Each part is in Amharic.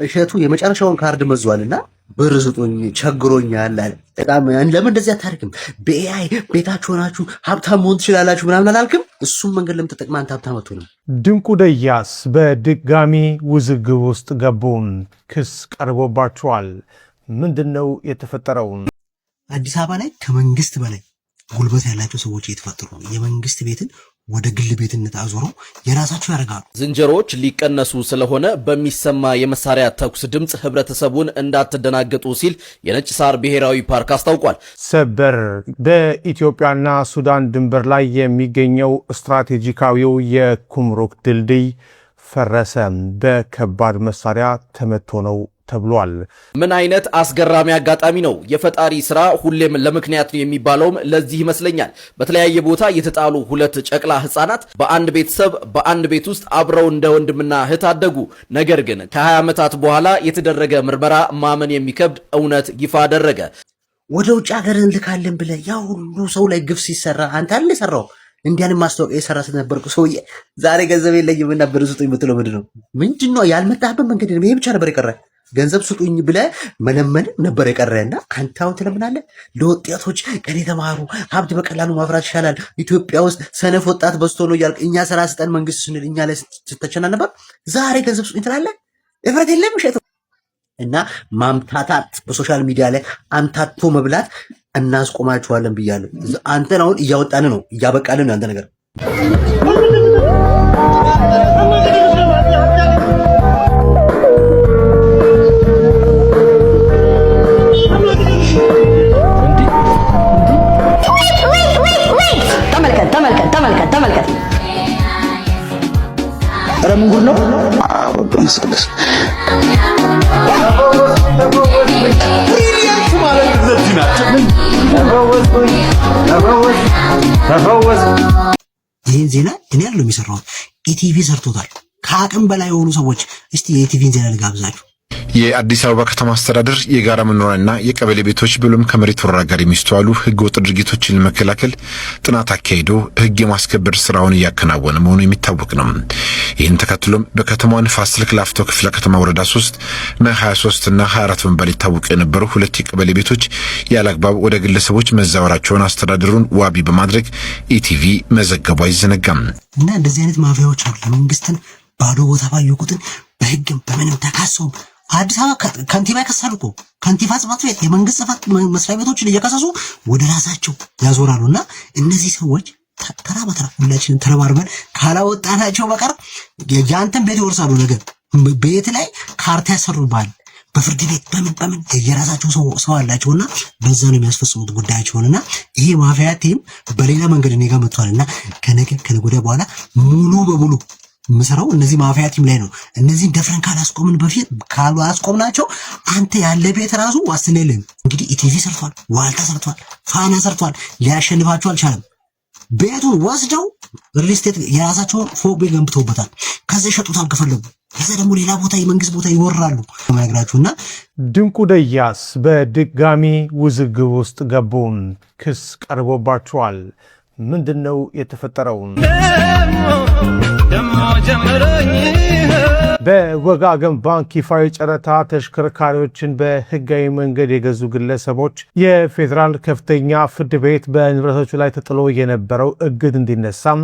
እሸቱ የመጨረሻውን ካርድ መዟልና ብር ስጡኝ ቸግሮኛል አለ። በጣም ለምን እንደዚህ አታርግም? በኤአይ ቤታችሁ ሆናችሁ ሀብታም መሆን ትችላላችሁ ምናምን አላልክም? እሱም መንገድ ለምን ተጠቅመህ አንተ ሀብታም አትሆንም? ድንቁ ደያስ በድጋሚ ውዝግብ ውስጥ ገቡ። ክስ ቀርቦባቸዋል። ምንድነው የተፈጠረው? አዲስ አበባ ላይ ከመንግስት በላይ ጉልበት ያላቸው ሰዎች እየተፈጠሩ ነው። የመንግስት ቤትን ወደ ግል ቤትነት አዞረው የራሳቸው ያደርጋሉ። ዝንጀሮዎች ሊቀነሱ ስለሆነ በሚሰማ የመሳሪያ ተኩስ ድምፅ ህብረተሰቡን እንዳትደናገጡ ሲል የነጭ ሳር ብሔራዊ ፓርክ አስታውቋል። ሰበር በኢትዮጵያና ሱዳን ድንበር ላይ የሚገኘው ስትራቴጂካዊው የኩምሩክ ድልድይ ፈረሰ። በከባድ መሳሪያ ተመቶ ነው ተብሏል። ምን አይነት አስገራሚ አጋጣሚ ነው! የፈጣሪ ስራ ሁሌም ለምክንያት ነው የሚባለውም ለዚህ ይመስለኛል። በተለያየ ቦታ የተጣሉ ሁለት ጨቅላ ህፃናት በአንድ ቤተሰብ በአንድ ቤት ውስጥ አብረው እንደ ወንድምና እህት አደጉ። ነገር ግን ከ20 ዓመታት በኋላ የተደረገ ምርመራ ማመን የሚከብድ እውነት ይፋ አደረገ። ወደ ውጭ ሀገር እንልካለን ብለህ ያ ሁሉ ሰው ላይ ግፍ ሲሰራ አንተ አለ ሰራው እንዲያን ማስታወቂያ የሰራ ስለነበርኩ ሰውዬ ዛሬ ገንዘብ የለኝም እና ብር ስጡኝ የምትለው ምንድን ነው? ያልመጣህበት መንገድ ነው። ይሄ ብቻ ነበር የቀረ። ገንዘብ ስጡኝ ብለህ መለመን ነበር የቀረና አንተ አሁን ትለምናለህ። ለወጣቶች ቀን የተማሩ ሀብት በቀላሉ ማፍራት ይሻላል፣ ኢትዮጵያ ውስጥ ሰነፍ ወጣት በዝቶ ነው እያልክ እኛ ስራ ስጠን መንግስት ስንል እኛ ላይ ስትተቸና ነበር። ዛሬ ገንዘብ ስጡኝ ትላለህ። እፍረት የለም እሸቱ። እና ማምታታት በሶሻል ሚዲያ ላይ አምታቶ መብላት እናስቆማችኋለን ብያለሁ። አንተን አሁን እያወጣን ነው፣ እያበቃልን ነው አንተ ነገር። ተመልከት። ኧረ ምን ጉድ ነው? ይህን ዜና እኔ ያለው የሚሰራው ኢቲቪ ሰርቶታል። ከአቅም በላይ የሆኑ ሰዎች እስቲ የኢቲቪን ዜና ልጋብዛችሁ። የአዲስ አበባ ከተማ አስተዳደር የጋራ መኖሪያና የቀበሌ ቤቶች ብሎም ከመሬት ወረራ ጋር የሚስተዋሉ ህገወጥ ድርጊቶችን ለመከላከል ጥናት አካሂዶ ህግ የማስከበር ስራውን እያከናወነ መሆኑ የሚታወቅ ነው። ይህን ተከትሎም በከተማዋ ንፋስ ስልክ ላፍቶ ክፍለ ከተማ ወረዳ 3 መ23 እና 24 በመባል ይታወቁ የነበሩ ሁለት የቀበሌ ቤቶች ያለአግባብ ወደ ግለሰቦች መዛወራቸውን አስተዳደሩን ዋቢ በማድረግ ኢቲቪ መዘገቡ አይዘነጋም። እና እንደዚህ አይነት ማፊያዎች አሉ። መንግስትን ባዶ ቦታ ባዩ ቁጥር በህግም በምንም ተካሰው አዲስ አበባ ከንቲባ ይከሳሉ እኮ ከንቲባ ጽሕፈት ቤት የመንግስት ጽሕፈት መስሪያ ቤቶችን እየከሰሱ ወደ ራሳቸው ያዞራሉና እነዚህ ሰዎች ተራ በተራ ሁላችንን ተረባርበን ካላወጣናቸው በቀር ያንተን ቤት ይወርሳሉ። ነገር ቤት ላይ ካርታ ያሰሩባል። በፍርድ ቤት በምን የራሳቸው ሰው አላቸውና በዛ ነው የሚያስፈጽሙት ጉዳያቸውንና ይሄ ማፊያ ቲም በሌላ መንገድ እኔ ጋር መጥቷልና ከነገ ወዲያ በኋላ ሙሉ በሙሉ ምሰራው እነዚህ ማፊያ ቲም ላይ ነው። እነዚህን ደፍረን ካላስቆምናቸው አንተ ያለ ቤት ራሱ ዋስትና የለም። እንግዲህ ኢቲቪ ሰርቷል፣ ዋልታ ሰርቷል፣ ፋና ሰርቷል። ሊያሸንፋቸው አልቻለም። ቤቱን ወስደው ሪል ስቴት የራሳቸውን ፎቅ ቤት ገንብተውበታል። ከዛ ይሸጡታል ከፈለጉ። ከዛ ደግሞ ሌላ ቦታ የመንግስት ቦታ ይወራሉ። ማግራችሁና ድንቁ ደያስ በድጋሚ ውዝግብ ውስጥ ገቡ። ክስ ቀርቦባቸዋል። ምንድነው የተፈጠረው? በወጋገን ባንክ ይፋዊ ጨረታ ተሽከርካሪዎችን በህጋዊ መንገድ የገዙ ግለሰቦች የፌዴራል ከፍተኛ ፍርድ ቤት በንብረቶቹ ላይ ተጥሎ የነበረው እግድ እንዲነሳም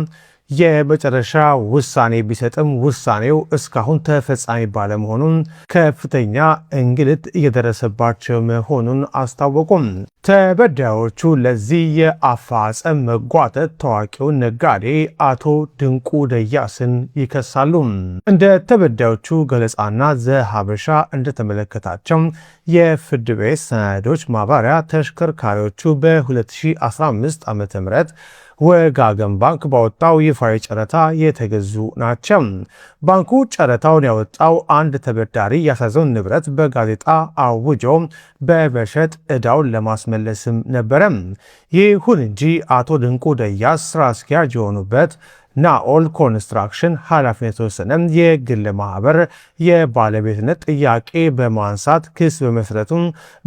የመጨረሻ ውሳኔ ቢሰጥም ውሳኔው እስካሁን ተፈጻሚ ባለመሆኑን ከፍተኛ እንግልት እየደረሰባቸው መሆኑን አስታወቁም። ተበዳዮቹ ለዚህ የአፋጸም መጓተት ታዋቂውን ነጋዴ አቶ ድንቁ ደያስን ይከሳሉ። እንደ ተበዳዮቹ ገለጻና ዘሀበሻ እንደተመለከታቸው የፍርድ ቤት ሰነዶች ማብራሪያ ተሽከርካሪዎቹ በ2015 ዓ.ም ወጋገን ባንክ ባወጣው ይፋዊ ጨረታ የተገዙ ናቸው። ባንኩ ጨረታውን ያወጣው አንድ ተበዳሪ ያሳዘውን ንብረት በጋዜጣ አውጆ በመሸጥ ዕዳውን ለማስመለስም ነበረ። ይሁን እንጂ አቶ ድንቁ ደያስ ስራ አስኪያጅ የሆኑበት ናኦል ኮንስትራክሽን ኃላፊነት የተወሰነ የግል ማህበር የባለቤትነት ጥያቄ በማንሳት ክስ በመስረቱም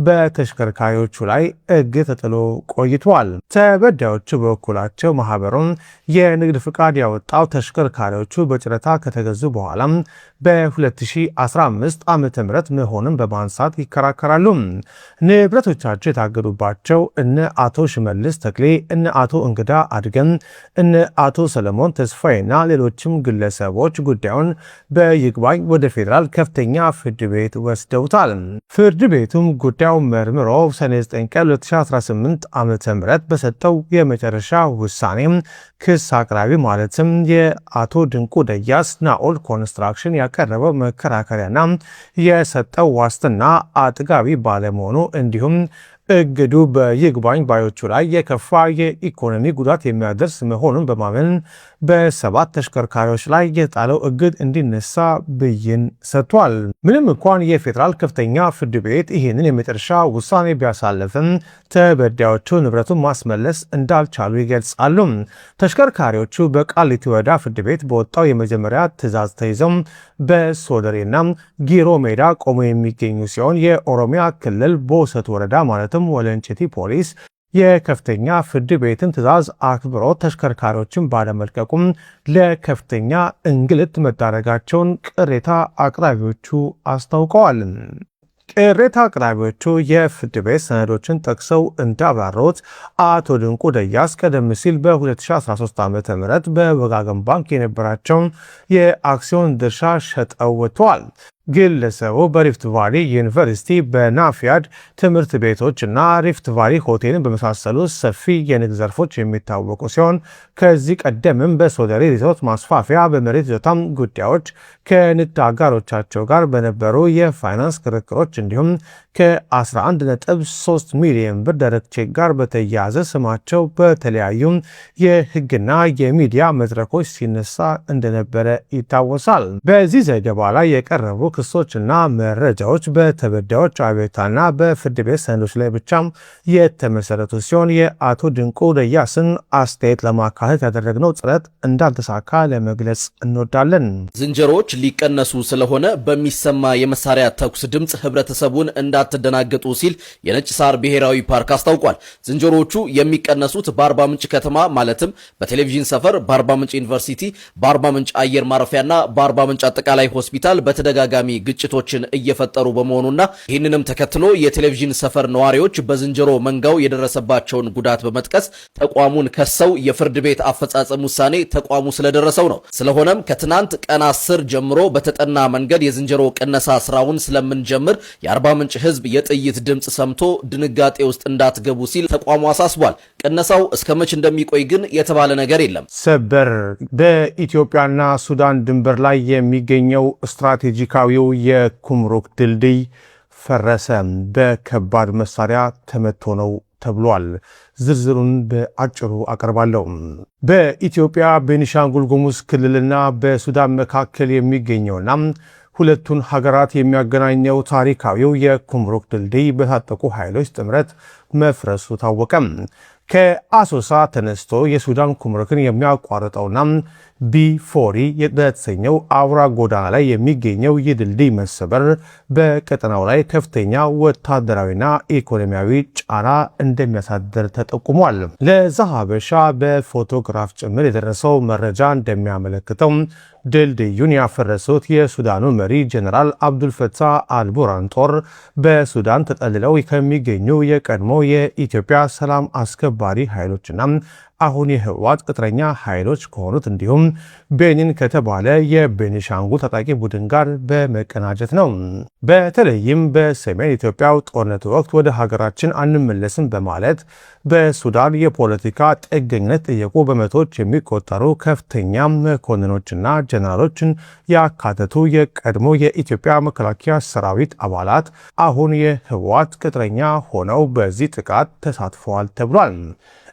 በተሽከርካሪዎቹ ላይ እግድ ተጥሎ ቆይቷል። ተበዳዮቹ በበኩላቸው ማህበሩን የንግድ ፍቃድ ያወጣው ተሽከርካሪዎቹ በጨረታ ከተገዙ በኋላ በ2015 ዓ.ም መሆኑን በማንሳት ይከራከራሉ። ንብረቶቻቸው የታገዱባቸው እነ አቶ ሽመልስ ተክሌ፣ እነ አቶ እንግዳ አድገም፣ እነ አቶ ሰለሞን ተስፋዬና ሌሎችም ግለሰቦች ጉዳዩን በይግባኝ ወደ ፌዴራል ከፍተኛ ፍርድ ቤት ወስደውታል። ፍርድ ቤቱም ጉዳዩን መርምሮ ሰኔ 9 ቀን 2018 ዓ.ም በሰጠው የመጨረሻ ውሳኔ ክስ አቅራቢ ማለትም የአቶ ድንቁ ደያስ ናኦል ኮንስትራክሽን ያቀረበው መከራከሪያና የሰጠው ዋስትና አጥጋቢ ባለመሆኑ እንዲሁም እግዱ በይግባኝ ባዮቹ ላይ የከፋ የኢኮኖሚ ጉዳት የሚያደርስ መሆኑን በማመን በሰባት ተሽከርካሪዎች ላይ የጣለው እግድ እንዲነሳ ብይን ሰጥቷል። ምንም እንኳን የፌዴራል ከፍተኛ ፍርድ ቤት ይህንን የመጨረሻ ውሳኔ ቢያሳልፍም ተበዳዮቹ ንብረቱን ማስመለስ እንዳልቻሉ ይገልጻሉ። ተሽከርካሪዎቹ በቃሊቲ ወረዳ ፍርድ ቤት በወጣው የመጀመሪያ ትዕዛዝ ተይዘው በሶደሬና ጊሮ ሜዳ ቆመው የሚገኙ ሲሆን የኦሮሚያ ክልል ቦሰት ወረዳ ማለትም ወለንጭቲ ፖሊስ የከፍተኛ ፍርድ ቤትን ትዕዛዝ አክብሮ ተሽከርካሪዎችን ባለመልቀቁም ለከፍተኛ እንግልት መዳረጋቸውን ቅሬታ አቅራቢዎቹ አስታውቀዋል። ቅሬታ አቅራቢዎቹ የፍርድ ቤት ሰነዶችን ጠቅሰው እንዳብራሩት አቶ ድንቁ ደያስ ቀደም ሲል በ2013 ዓ.ም በወጋገን ባንክ የነበራቸውን የአክሲዮን ድርሻ ሸጠው ወጥተዋል። ግለሰቡ በሪፍት ቫሊ ዩኒቨርሲቲ በናፊያድ ትምህርት ቤቶች እና ሪፍት ቫሊ ሆቴልን በመሳሰሉ ሰፊ የንግድ ዘርፎች የሚታወቁ ሲሆን ከዚህ ቀደምም በሶደሬ ሪዞርት ማስፋፊያ በመሬት ይዞታም ጉዳዮች ከንግድ አጋሮቻቸው ጋር በነበሩ የፋይናንስ ክርክሮች እንዲሁም ከ11.3 ሚሊዮን ብር ደረቅ ቼክ ጋር በተያያዘ ስማቸው በተለያዩ የሕግና የሚዲያ መድረኮች ሲነሳ እንደነበረ ይታወሳል። በዚህ ዘገባ ላይ የቀረቡ ክሶችና መረጃዎች በተበዳዮች አቤቱታና በፍርድ ቤት ሰነዶች ላይ ብቻ የተመሰረቱ ሲሆን የአቶ ድንቁ ደያስን አስተያየት ለማካተት ያደረግነው ጥረት እንዳልተሳካ ለመግለጽ እንወዳለን። ዝንጀሮዎች ሊቀነሱ ስለሆነ በሚሰማ የመሳሪያ ተኩስ ድምፅ ህብረተሰቡን እንዳትደናገጡ ሲል የነጭ ሳር ብሔራዊ ፓርክ አስታውቋል። ዝንጀሮዎቹ የሚቀነሱት በአርባ ምንጭ ከተማ ማለትም በቴሌቪዥን ሰፈር፣ በአርባ ምንጭ ዩኒቨርሲቲ፣ በአርባ ምንጭ አየር ማረፊያና በአርባ ምንጭ አጠቃላይ ሆስፒታል በተደጋጋሚ ግጭቶችን እየፈጠሩ በመሆኑና ይህንንም ተከትሎ የቴሌቪዥን ሰፈር ነዋሪዎች በዝንጀሮ መንጋው የደረሰባቸውን ጉዳት በመጥቀስ ተቋሙን ከሰው የፍርድ ቤት አፈጻጸም ውሳኔ ተቋሙ ስለደረሰው ነው። ስለሆነም ከትናንት ቀን 10 ጀምሮ በተጠና መንገድ የዝንጀሮ ቅነሳ ስራውን ስለምንጀምር የአርባ ምንጭ ህዝብ የጥይት ድምፅ ሰምቶ ድንጋጤ ውስጥ እንዳትገቡ ሲል ተቋሙ አሳስቧል። ቅነሳው እስከመች እንደሚቆይ ግን የተባለ ነገር የለም። ሰበር በኢትዮጵያና ሱዳን ድንበር ላይ የሚገኘው ስትራቴጂካዊው የኩምሩክ ድልድይ ፈረሰ። በከባድ መሳሪያ ተመቶ ነው ተብሏል። ዝርዝሩን በአጭሩ አቀርባለሁ። በኢትዮጵያ ቤኒሻንጉል ጉሙዝ ክልልና በሱዳን መካከል የሚገኘውና ሁለቱን ሀገራት የሚያገናኘው ታሪካዊው የኩምሩክ ድልድይ በታጠቁ ኃይሎች ጥምረት መፍረሱ ታወቀ። ከአሶሳ ተነስቶ የሱዳን ኩምሩክን የሚያቋርጠውና ቢፎሪ በተሰኘው አውራ ጎዳና ላይ የሚገኘው ይህ ድልድይ መሰበር በቀጠናው ላይ ከፍተኛ ወታደራዊና ኢኮኖሚያዊ ጫና እንደሚያሳድር ተጠቁሟል። ለዛሀበሻ በፎቶግራፍ ጭምር የደረሰው መረጃ እንደሚያመለክተው ድልድዩን ያፈረሱት የሱዳኑ መሪ ጀነራል አብዱልፈታህ አልቡርሃን ጦር በሱዳን ተጠልለው ከሚገኙ የቀድሞ የኢትዮጵያ ሰላም አስከባሪ ኃይሎችና አሁን የህወሓት ቅጥረኛ ኃይሎች ከሆኑት እንዲሁም ቤኒን ከተባለ የቤኒሻንጉል ታጣቂ ቡድን ጋር በመቀናጀት ነው። በተለይም በሰሜን ኢትዮጵያው ጦርነት ወቅት ወደ ሀገራችን አንመለስም በማለት በሱዳን የፖለቲካ ጥገኝነት ጠየቁ በመቶዎች የሚቆጠሩ ከፍተኛ መኮንኖችና ጀነራሎችን ያካተቱ የቀድሞ የኢትዮጵያ መከላከያ ሰራዊት አባላት አሁን የህወሓት ቅጥረኛ ሆነው በዚህ ጥቃት ተሳትፈዋል ተብሏል።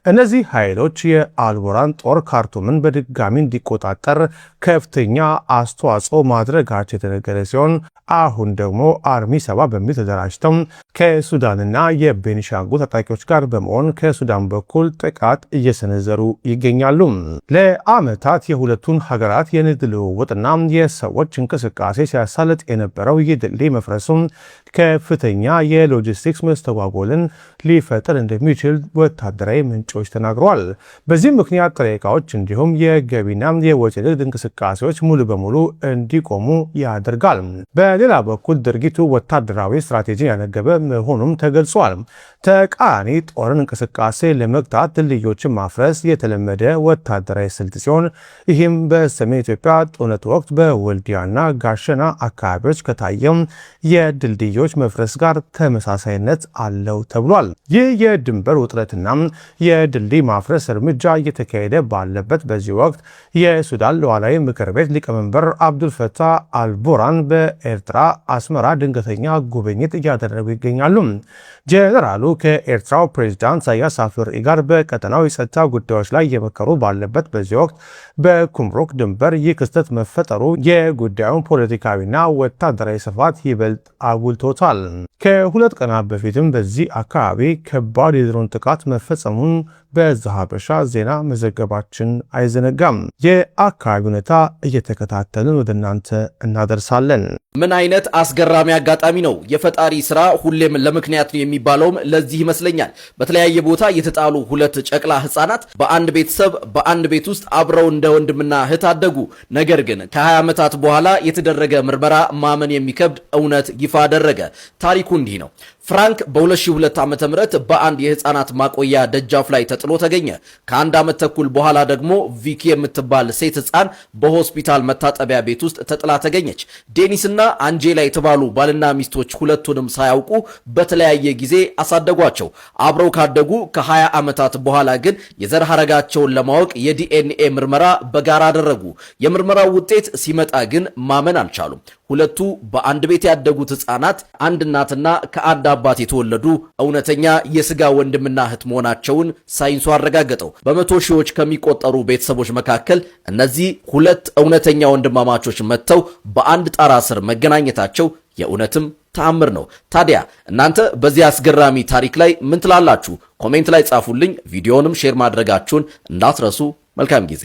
እነዚህ ኃይሎች የአልቡርሃን ጦር ካርቱምን በድጋሚ እንዲቆጣጠር ከፍተኛ አስተዋጽኦ ማድረጋቸው የተነገረ ሲሆን አሁን ደግሞ አርሚ 7 በሚል ተደራጅተው ከሱዳንና የቤኒሻንጉል ታጣቂዎች ጋር በመሆን ከሱዳን በኩል ጥቃት እየሰነዘሩ ይገኛሉ። ለዓመታት የሁለቱን ሀገራት የንግድ ልውውጥና የሰዎች እንቅስቃሴ ሲያሳልጥ የነበረው ይህ ድልድይ መፍረሱም ከፍተኛ የሎጂስቲክስ መስተጓጎልን ሊፈጥር እንደሚችል ወታደራዊ ምንጮች ተናግረዋል። በዚህ ምክንያት ጥሬ ዕቃዎች እንዲሁም የገቢና የወጪ ንግድ እንቅስቃሴዎች ሙሉ በሙሉ እንዲቆሙ ያደርጋል። በሌላ በኩል ድርጊቱ ወታደራዊ ስትራቴጂን ያነገበ መሆኑም ተገልጿል። ተቃራኒ ጦርን እንቅስቃሴ ለመግታት ድልድዮችን ማፍረስ የተለመደ ወታደራዊ ስልት ሲሆን ይህም በሰሜን ኢትዮጵያ ጦርነት ወቅት በወልዲያና ጋሸና አካባቢዎች ከታየው የድልድዮች መፍረስ ጋር ተመሳሳይነት አለው ተብሏል። ይህ የድንበር ውጥረትና የድልድይ ማፍረስ እርምጃ እየተካሄደ ባለበት በዚህ ወቅት የሱዳን ሉዓላዊ ምክር ቤት ሊቀመንበር አብዱልፈታህ አልቡርሃን በኤርትራ አስመራ ድንገተኛ ጉብኝት እያደረጉ ይገኛሉ። ጄኔራሉ ከኤርትራው ፕሬዝዳንት ኢሳያስ አፈወርቂ ጋር በቀጠናው የጸጥታ ጉዳዮች ላይ እየመከሩ ባለበት በዚህ ወቅት በኩምሩክ ድንበር ይህ ክስተት መፈጠሩ የጉዳዩን ፖለቲካዊና ወታደራዊ ስፋት ይበልጥ አጉልቶታል። ከሁለት ቀናት በፊትም በዚህ አካባቢ ከባድ የድሮን ጥቃት መፈጸሙን በዛሀበሻ ዜና መዘገባችን አይዘነጋም። የአካባቢ ሁኔታ እየተከታተልን ወደ እናንተ እናደርሳለን። ምን አይነት አስገራሚ አጋጣሚ ነው! የፈጣሪ ስራ ሁሌም ለምክንያት ነው የሚባለውም ለዚህ ይመስለኛል። በተለያየ ቦታ የተጣሉ ሁለት ጨቅላ ህፃናት በአንድ ቤተሰብ በአንድ ቤት ውስጥ አብረው እንደ ወንድምና እህት አደጉ። ነገር ግን ከ20 ዓመታት በኋላ የተደረገ ምርመራ ማመን የሚከብድ እውነት ይፋ አደረገ። ታሪኩ እንዲህ ነው። ፍራንክ በ2002 ዓ.ም በአንድ የህፃናት ማቆያ ደጃፍ ላይ ተጥሎ ተገኘ። ከአንድ ዓመት ተኩል በኋላ ደግሞ ቪኪ የምትባል ሴት ህፃን በሆስፒታል መታጠቢያ ቤት ውስጥ ተጥላ ተገኘች። ዴኒስና አንጄላ የተባሉ ባልና ሚስቶች ሁለቱንም ሳያውቁ በተለያየ ጊዜ አሳደጓቸው። አብረው ካደጉ ከ20 ዓመታት በኋላ ግን የዘር ሐረጋቸውን ለማወቅ የዲኤንኤ ምርመራ በጋራ አደረጉ። የምርመራው ውጤት ሲመጣ ግን ማመን አልቻሉም። ሁለቱ በአንድ ቤት ያደጉት ህፃናት አንድ እናትና ከአንድ አባት የተወለዱ እውነተኛ የስጋ ወንድምና እህት መሆናቸውን ሳይንሱ አረጋገጠው። በመቶ ሺዎች ከሚቆጠሩ ቤተሰቦች መካከል እነዚህ ሁለት እውነተኛ ወንድማማቾች መጥተው በአንድ ጣራ ስር መገናኘታቸው የእውነትም ተአምር ነው። ታዲያ እናንተ በዚህ አስገራሚ ታሪክ ላይ ምን ትላላችሁ? ኮሜንት ላይ ጻፉልኝ። ቪዲዮንም ሼር ማድረጋችሁን እንዳትረሱ። መልካም ጊዜ